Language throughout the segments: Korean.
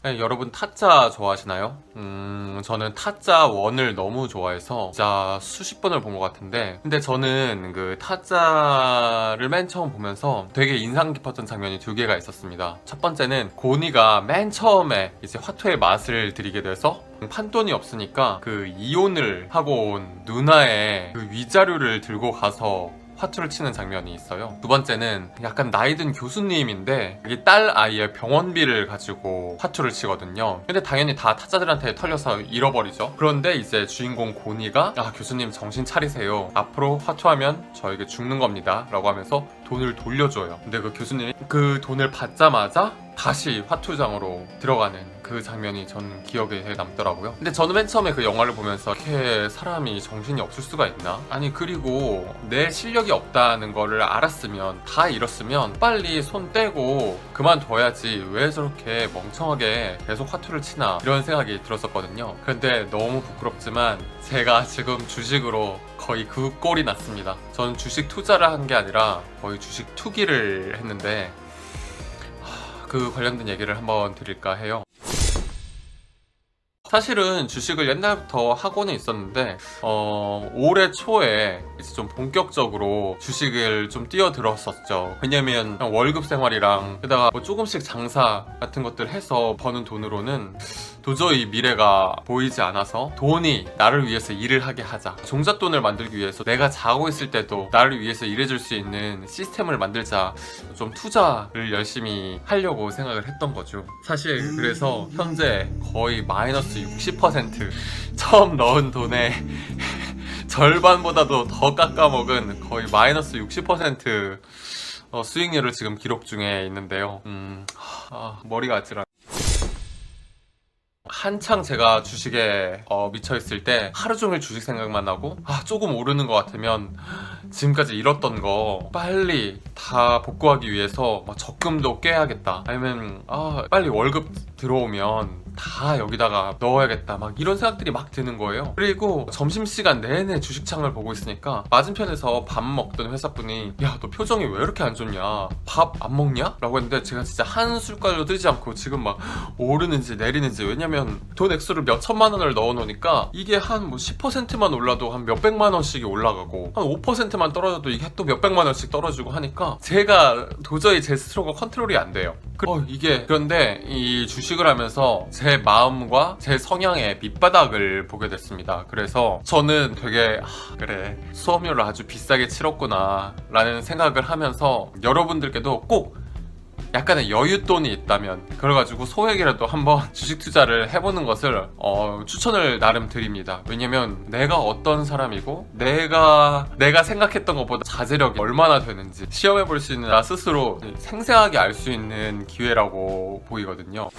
네, 여러분 타짜 좋아하시나요? 저는 타짜 1을 너무 좋아해서 진짜 수십 번을 본 것 같은데, 근데 저는 그 타짜를 맨 처음 보면서 되게 인상 깊었던 장면이 두 개가 있었습니다. 첫 번째는 고니가 맨 처음에 이제 화투의 맛을 들이게 돼서 판돈이 없으니까 그 이혼을 하고 온 누나의 그 위자료를 들고 가서 화투를 치는 장면이 있어요. 두 번째는 약간 나이든 교수님인데 이 딸 아이의 병원비를 가지고 화투를 치거든요. 근데 당연히 다 타짜들한테 털려서 잃어버리죠. 그런데 이제 주인공 고니가 교수님 정신 차리세요. 앞으로 화투하면 저에게 죽는 겁니다 라고 하면서 돈을 돌려줘요. 근데 그 교수님이 그 돈을 받자마자 다시 화투장으로 들어가는 그 장면이 전 기억에 남더라고요. 근데 저는 맨 처음에 그 영화를 보면서 이렇게 사람이 정신이 없을 수가 있나? 아니, 그리고 내 실력이 없다는 거를 알았으면, 다 잃었으면 빨리 손 떼고 그만둬야지 왜 저렇게 멍청하게 계속 화투를 치나, 이런 생각이 들었었거든요. 근데 너무 부끄럽지만 제가 지금 주식으로 거의 그 꼴이 났습니다. 저는 주식 투자를 한 게 아니라 거의 주식 투기를 했는데, 그 관련된 얘기를 한번 드릴까 해요. 사실은 주식을 옛날부터 하고는 있었는데 올해 초에 이제 좀 본격적으로 주식을 좀 뛰어들었었죠. 왜냐면 월급 생활이랑 게다가 뭐 조금씩 장사 같은 것들 해서 버는 돈으로는 도저히 미래가 보이지 않아서 돈이 나를 위해서 일을 하게 하자, 종잣돈을 만들기 위해서 내가 자고 있을 때도 나를 위해서 일해줄 수 있는 시스템을 만들자, 좀 투자를 열심히 하려고 생각을 했던 거죠. 사실 그래서 현재 거의 마이너스 60% 처음 넣은 돈의 절반보다도 더 깎아먹은 거의 마이너스 60% 수익률을 지금 기록 중에 있는데요. 머리가 아찔하네. 한창 제가 주식에 미쳐있을 때 하루 종일 주식 생각만 나고, 조금 오르는 것 같으면 지금까지 잃었던 거 빨리 다 복구하기 위해서 적금도 깨야겠다, 아니면 빨리 월급 들어오면 다 여기다가 넣어야겠다, 막 이런 생각들이 막 드는 거예요. 그리고 점심시간 내내 주식창을 보고 있으니까 맞은편에서 밥 먹던 회사분이 야, 너 표정이 왜 이렇게 안 좋냐, 밥 안 먹냐? 라고 했는데 제가 진짜 한 숟갈도 뜨지 않고 지금 막 오르는지 내리는지, 왜냐면 돈 액수를 몇 천만 원을 넣어 놓으니까 이게 한 뭐 10%만 올라도 한 몇백만 원씩이 올라가고, 한 5%만 떨어져도 이게 또 몇백만 원씩 떨어지고 하니까 제가 도저히 제 스스로가 컨트롤이 안 돼요. 그런데 이 주식을 하면서 제 마음과 제 성향의 밑바닥을 보게 됐습니다. 그래서 저는 되게 그래, 수업료를 아주 비싸게 치렀구나 라는 생각을 하면서 여러분들께도 꼭 약간의 여윳돈이 있다면 그래가지고 소액이라도 한번 주식 투자를 해보는 것을 추천을 나름 드립니다. 왜냐면 내가 어떤 사람이고 내가 생각했던 것보다 자제력이 얼마나 되는지 시험해볼 수 있는 나 스스로 생생하게 알 수 있는 기회라고 보이거든요.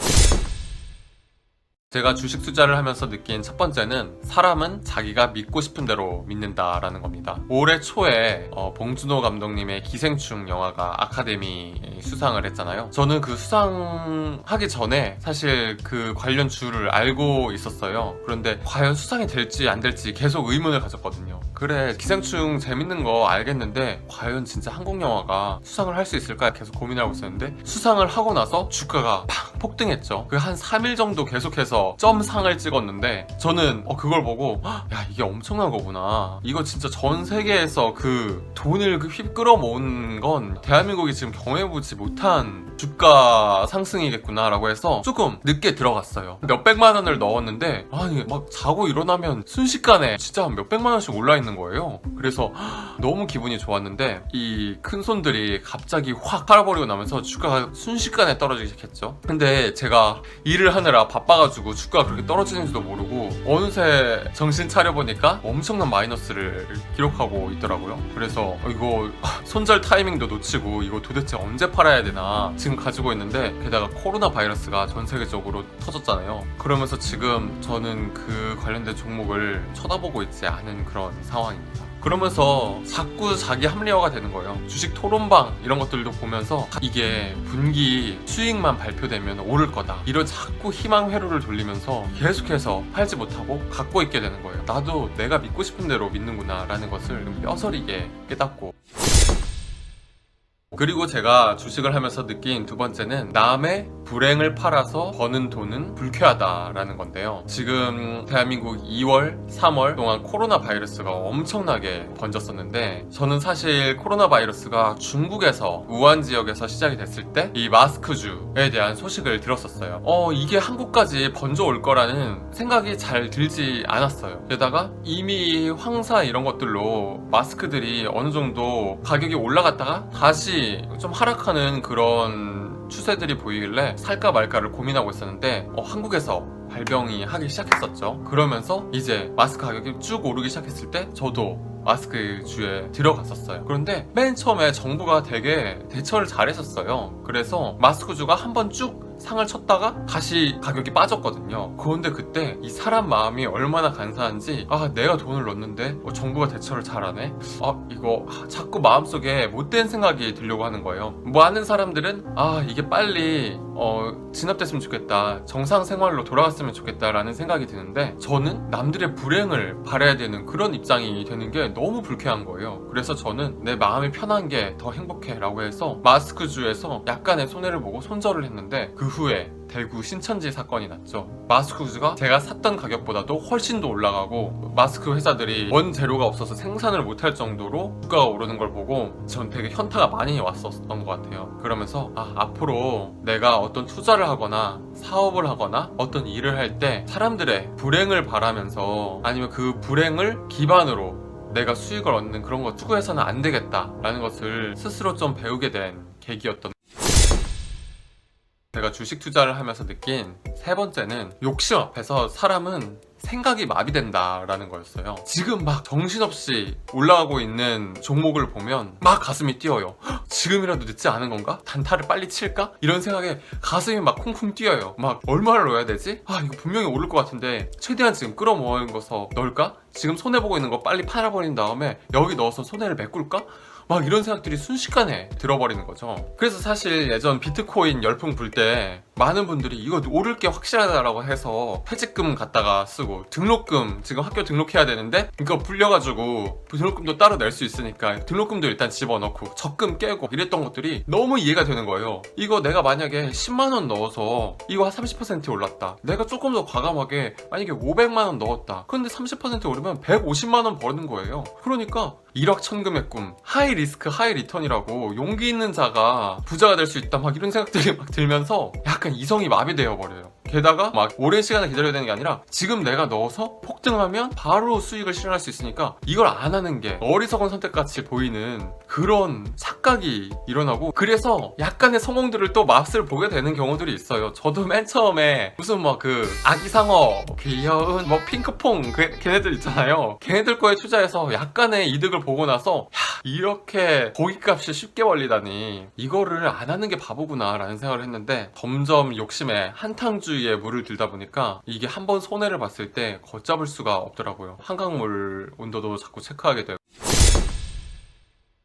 제가 주식 투자를 하면서 느낀 첫 번째는 사람은 자기가 믿고 싶은 대로 믿는다라는 겁니다. 올해 초에 봉준호 감독님의 기생충 영화가 아카데미 수상을 했잖아요. 저는 그 수상하기 전에 사실 그 관련 주를 알고 있었어요. 그런데 과연 수상이 될지 안 될지 계속 의문을 가졌거든요. 그래, 기생충 재밌는 거 알겠는데 과연 진짜 한국 영화가 수상을 할 수 있을까 계속 고민하고 있었는데, 수상을 하고 나서 주가가 팍 폭등했죠. 그 한 3일 정도 계속해서 점상을 찍었는데, 저는 그걸 보고 야, 이게 엄청난 거구나, 이거 진짜 전 세계에서 그 돈을 끌어모은 건 대한민국이 지금 경험해보지 못한 주가 상승이겠구나 라고 해서 조금 늦게 들어갔어요. 몇백만 원을 넣었는데 아니, 막 자고 일어나면 순식간에 진짜 몇백만 원씩 올라있는 거예요. 그래서 너무 기분이 좋았는데 이 큰손들이 갑자기 확 팔아버리고 나면서 주가가 순식간에 떨어지기 시작했죠. 근데 제가 일을 하느라 바빠가지고 주가가 그렇게 떨어지는지도 모르고 어느새 정신 차려보니까 엄청난 마이너스를 기록하고 있더라고요. 그래서 이거 손절 타이밍도 놓치고 이거 도대체 언제 팔아야 되나 지금 가지고 있는데, 게다가 코로나 바이러스가 전 세계적으로 터졌잖아요. 그러면서 지금 저는 그 관련된 종목을 쳐다보고 있지 않은 그런 상황입니다. 그러면서 자꾸 자기 합리화가 되는 거예요. 주식 토론방 이런 것들도 보면서 이게 분기 수익만 발표되면 오를 거다, 이런 자꾸 희망 회로를 돌리면서 계속해서 팔지 못하고 갖고 있게 되는 거예요. 나도 내가 믿고 싶은 대로 믿는구나 라는 것을 뼈저리게 깨닫고, 그리고 제가 주식을 하면서 느낀 두 번째는 남의 불행을 팔아서 버는 돈은 불쾌하다라는 건데요. 지금 대한민국 2월, 3월 동안 코로나 바이러스가 엄청나게 번졌었는데 저는 사실 코로나 바이러스가 중국에서 우한 지역에서 시작이 됐을 때 이 마스크주에 대한 소식을 들었었어요. 이게 한국까지 번져올 거라는 생각이 잘 들지 않았어요. 게다가 이미 황사 이런 것들로 마스크들이 어느 정도 가격이 올라갔다가 다시 좀 하락하는 그런 추세들이 보이길래 살까 말까를 고민하고 있었는데 한국에서 발병이 하기 시작했었죠. 그러면서 이제 마스크 가격이 쭉 오르기 시작했을 때 저도 마스크주에 들어갔었어요. 그런데 맨 처음에 정부가 되게 대처를 잘했었어요. 그래서 마스크주가 한번 쭉 상을 쳤다가 다시 가격이 빠졌거든요. 그런데 그때 이 사람 마음이 얼마나 간사한지 내가 돈을 넣었는데 정부가 대처를 잘하네? 이거 자꾸 마음속에 못된 생각이 들려고 하는 거예요. 많은 사람들은 이게 빨리 진압됐으면 좋겠다, 정상 생활로 돌아갔으면 좋겠다라는 생각이 드는데 저는 남들의 불행을 바라야 되는 그런 입장이 되는 게 너무 불쾌한 거예요. 그래서 저는 내 마음이 편한 게 더 행복해 라고 해서 마스크주에서 약간의 손해를 보고 손절을 했는데 그 후에 대구 신천지 사건이 났죠. 마스크주가 제가 샀던 가격보다도 훨씬 더 올라가고 마스크 회사들이 원재료가 없어서 생산을 못할 정도로 주가가 오르는 걸 보고 전 되게 현타가 많이 왔었던 것 같아요. 그러면서 앞으로 내가 어떤 투자를 하거나 사업을 하거나 어떤 일을 할 때 사람들의 불행을 바라면서 아니면 그 불행을 기반으로 내가 수익을 얻는 그런 거 추구해서는 안 되겠다라는 것을 스스로 좀 배우게 된 계기였던. 제가 주식 투자를 하면서 느낀 세 번째는 욕심 앞에서 사람은 생각이 마비된다라는 거였어요. 지금 막 정신없이 올라가고 있는 종목을 보면 막 가슴이 뛰어요. 지금이라도 늦지 않은 건가? 단타를 빨리 칠까? 이런 생각에 가슴이 막 쿵쿵 뛰어요. 막 얼마를 넣어야 되지? 이거 분명히 오를 것 같은데 최대한 지금 끌어모아서 넣을까? 지금 손해보고 있는 거 빨리 팔아버린 다음에 여기 넣어서 손해를 메꿀까? 막 이런 생각들이 순식간에 들어버리는 거죠. 그래서 사실 예전 비트코인 열풍 불 때 많은 분들이 이거 오를 게 확실하다라고 해서 퇴직금 갖다가 쓰고 등록금 지금 학교 등록해야 되는데 이거 불려가지고 등록금도 따로 낼 수 있으니까 등록금도 일단 집어넣고 적금 깨고 이랬던 것들이 너무 이해가 되는 거예요. 이거 내가 만약에 10만원 넣어서 이거 한 30% 올랐다. 내가 조금 더 과감하게 만약에 500만원 넣었다. 그런데 30% 오르면 150만원 버는 거예요. 그러니까 1억 천금의 꿈, 하이 리스크 하이 리턴이라고 용기 있는 자가 부자가 될 수 있다 막 이런 생각들이 막 들면서 약간 이성이 마비되어 버려요. 게다가 막 오랜 시간을 기다려야 되는 게 아니라 지금 내가 넣어서 폭등하면 바로 수익을 실현할 수 있으니까 이걸 안 하는 게 어리석은 선택같이 보이는 그런 착각이 일어나고, 그래서 약간의 성공들을 또 맛을 보게 되는 경우들이 있어요. 저도 맨 처음에 무슨 뭐 그 아기상어, 귀여운 뭐 핑크퐁 걔네들 있잖아요. 걔네들 거에 투자해서 약간의 이득을 보고 나서 이렇게 고깃값이 쉽게 벌리다니 이거를 안 하는 게 바보구나 라는 생각을 했는데 점점 욕심에 한탕주의에 물을 들다 보니까 이게 한번 손해를 봤을 때 걷잡을 수가 없더라고요. 한강물 온도도 자꾸 체크하게 되고.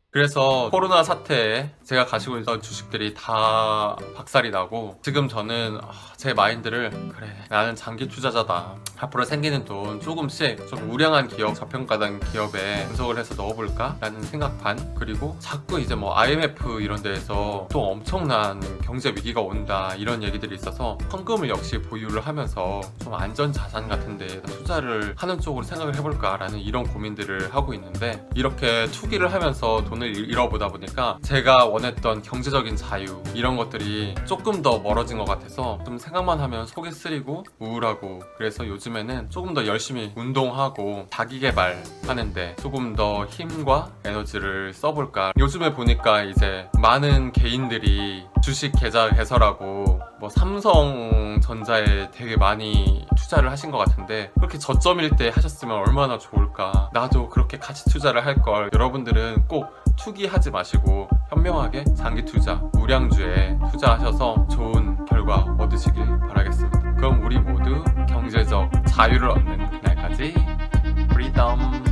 그래서 코로나 사태에 제가 가지고 있던 주식들이 다 박살이 나고 지금 저는 제 마인드를 그래 나는 장기 투자자다. 앞으로 생기는 돈 조금씩 좀 우량한 기업, 저평가된 기업에 분석을 해서 넣어볼까? 라는 생각 반. 그리고 자꾸 이제 뭐 IMF 이런 데에서 또 엄청난 경제 위기가 온다 이런 얘기들이 있어서 현금을 역시 보유를 하면서 좀 안전자산 같은 데에 투자를 하는 쪽으로 생각을 해볼까? 라는 이런 고민들을 하고 있는데 이렇게 투기를 하면서 돈을 잃어보다 보니까 제가 원했던 경제적인 자유 이런 것들이 조금 더 멀어진 것 같아서 좀 생각만 하면 속이 쓰리고 우울하고, 그래서 요즘에는 조금 더 열심히 운동하고 자기개발 하는데 조금 더 힘과 에너지를 써볼까. 요즘에 보니까 이제 많은 개인들이 주식 계좌 개설하고 뭐 삼성전자에 되게 많이 투자를 하신 것 같은데 그렇게 저점일 때 하셨으면 얼마나 좋을까. 나도 그렇게 같이 투자를 할 걸. 여러분들은 꼭 투기하지 마시고 현명하게 장기 투자, 우량주에 투자하셔서 좋은 결과 얻으시길 바라겠습니다. 그럼 우리 모두 경제적 자유를 얻는 그날까지 프리덤.